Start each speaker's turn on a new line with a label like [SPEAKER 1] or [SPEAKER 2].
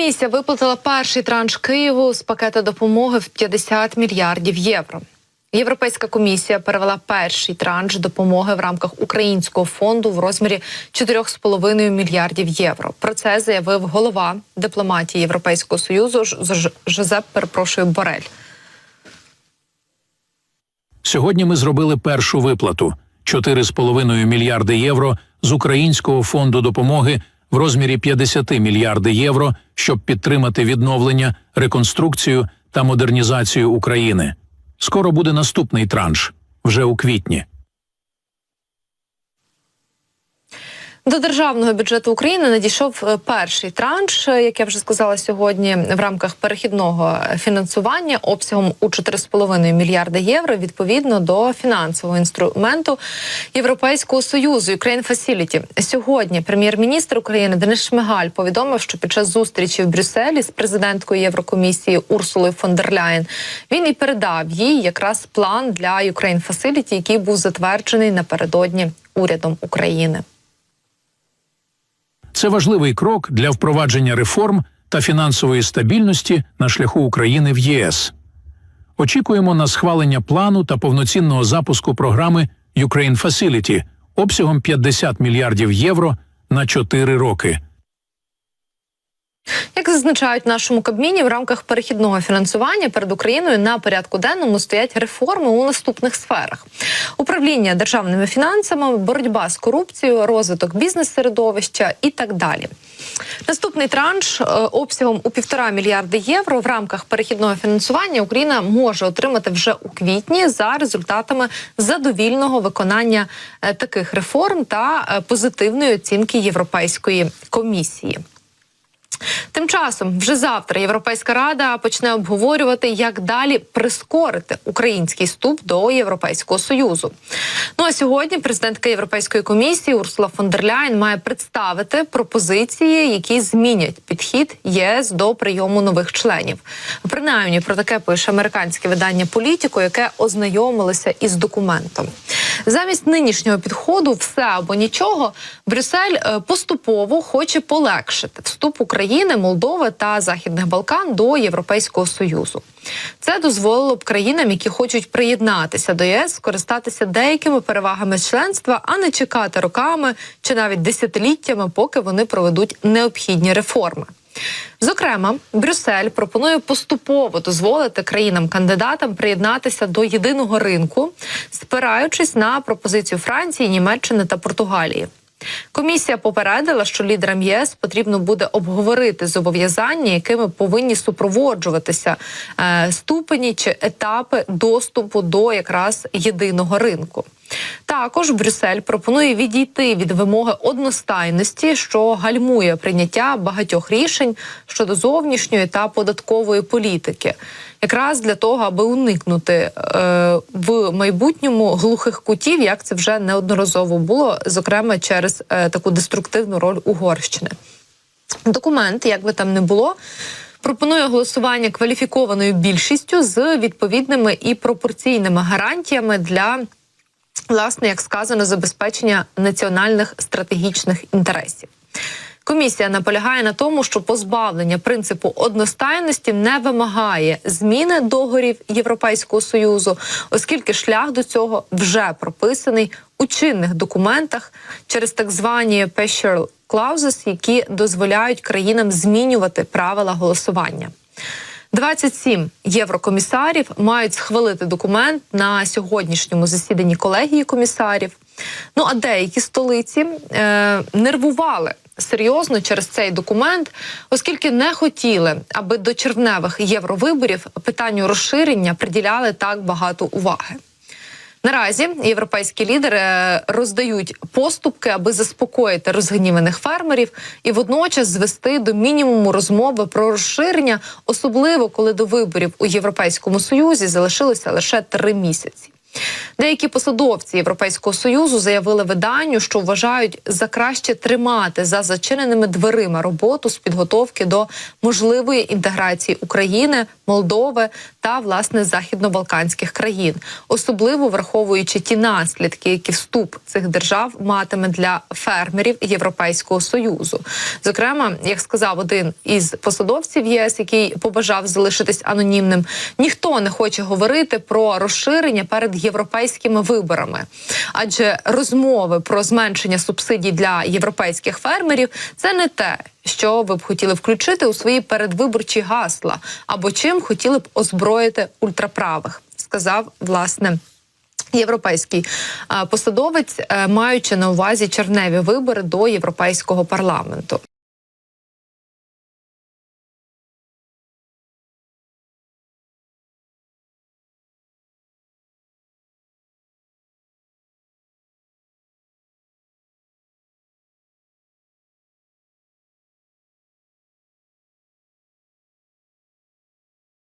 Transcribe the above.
[SPEAKER 1] Комісія виплатила перший транш Києву з пакету допомоги в 50 мільярдів євро. Європейська комісія перевела перший транш допомоги в рамках українського фонду в розмірі 4,5 мільярдів євро. Про це заявив голова дипломатії Європейського Союзу Жозеп Борель.
[SPEAKER 2] Сьогодні ми зробили першу виплату – 4,5 мільярди євро з українського фонду допомоги в розмірі 50 мільярди євро, щоб підтримати відновлення, реконструкцію та модернізацію України. Скоро буде наступний транш, вже у квітні.
[SPEAKER 1] До державного бюджету України надійшов перший транш, як я вже сказала сьогодні, в рамках перехідного фінансування обсягом у 4,5 мільярда євро відповідно до фінансового інструменту Європейського Союзу Ukraine Facility. Сьогодні прем'єр-міністр України Денис Шмигаль повідомив, що під час зустрічі в Брюсселі з президенткою Єврокомісії Урсулою фон дер Ляєн він і передав їй якраз план для Ukraine Facility, який був затверджений напередодні урядом України.
[SPEAKER 2] Це важливий крок для впровадження реформ та фінансової стабільності на шляху України в ЄС. Очікуємо на схвалення плану та повноцінного запуску програми Ukraine Facility обсягом 50 мільярдів євро на 4 роки.
[SPEAKER 1] Як зазначають в нашому Кабміні, в рамках перехідного фінансування перед Україною на порядку денному стоять реформи у наступних сферах: управління державними фінансами, боротьба з корупцією, розвиток бізнес-середовища і так далі. Наступний транш обсягом у 1,5 мільярди євро в рамках перехідного фінансування Україна може отримати вже у квітні за результатами задовільного виконання таких реформ та позитивної оцінки Європейської комісії. Тим часом, вже завтра Європейська Рада почне обговорювати, як далі прискорити український вступ до Європейського Союзу. Ну а сьогодні президентка Європейської комісії Урсула фон дер Ляєн має представити пропозиції, які змінять підхід ЄС до прийому нових членів. Принаймні, про таке пише американське видання «Політіко», яке ознайомилося із документом. Замість нинішнього підходу «все або нічого» Брюссель поступово хоче полегшити вступ України, Молдови та Західних Балкан до Європейського Союзу. Це дозволило б країнам, які хочуть приєднатися до ЄС, скористатися деякими перевагами членства, а не чекати роками чи навіть десятиліттями, поки вони проведуть необхідні реформи. Зокрема, Брюссель пропонує поступово дозволити країнам-кандидатам приєднатися до єдиного ринку, спираючись на пропозицію Франції, Німеччини та Португалії. Комісія попередила, що лідерам ЄС потрібно буде обговорити зобов'язання, якими повинні супроводжуватися ступені чи етапи доступу до якраз єдиного ринку. Також Брюссель пропонує відійти від вимоги одностайності, що гальмує прийняття багатьох рішень щодо зовнішньої та податкової політики. Якраз для того, аби уникнути в майбутньому глухих кутів, як це вже неодноразово було, зокрема через таку деструктивну роль Угорщини. Документ, як би там не було, пропонує голосування кваліфікованою більшістю з відповідними і пропорційними гарантіями для, власне, як сказано, забезпечення національних стратегічних інтересів. Комісія наполягає на тому, що позбавлення принципу одностайності не вимагає зміни договорів Європейського Союзу, оскільки шлях до цього вже прописаний у чинних документах через так звані partial clauses, які дозволяють країнам змінювати правила голосування. 27 єврокомісарів мають схвалити документ на сьогоднішньому засіданні колегії комісарів. Ну а деякі столиці нервували серйозно через цей документ, оскільки не хотіли, аби до червневих євровиборів питанню розширення приділяли так багато уваги. Наразі європейські лідери роздають поступки, аби заспокоїти розгніваних фермерів і водночас звести до мінімуму розмови про розширення, особливо коли до виборів у Європейському Союзі залишилося лише 3 місяці. Деякі посадовці Європейського Союзу заявили виданню, що вважають за краще тримати за зачиненими дверима роботу з підготовки до можливої інтеграції України, Молдови та, власне, західно-балканських країн, особливо враховуючи ті наслідки, які вступ цих держав матиме для фермерів Європейського Союзу. Зокрема, як сказав один із посадовців ЄС, який побажав залишитись анонімним, ніхто не хоче говорити про розширення перед європейськими виборами. Адже розмови про зменшення субсидій для європейських фермерів – це не те, що ви б хотіли включити у свої передвиборчі гасла, або чим хотіли б озброїти ультраправих, сказав, власне, європейський посадовець, маючи на увазі червневі вибори до Європейського парламенту.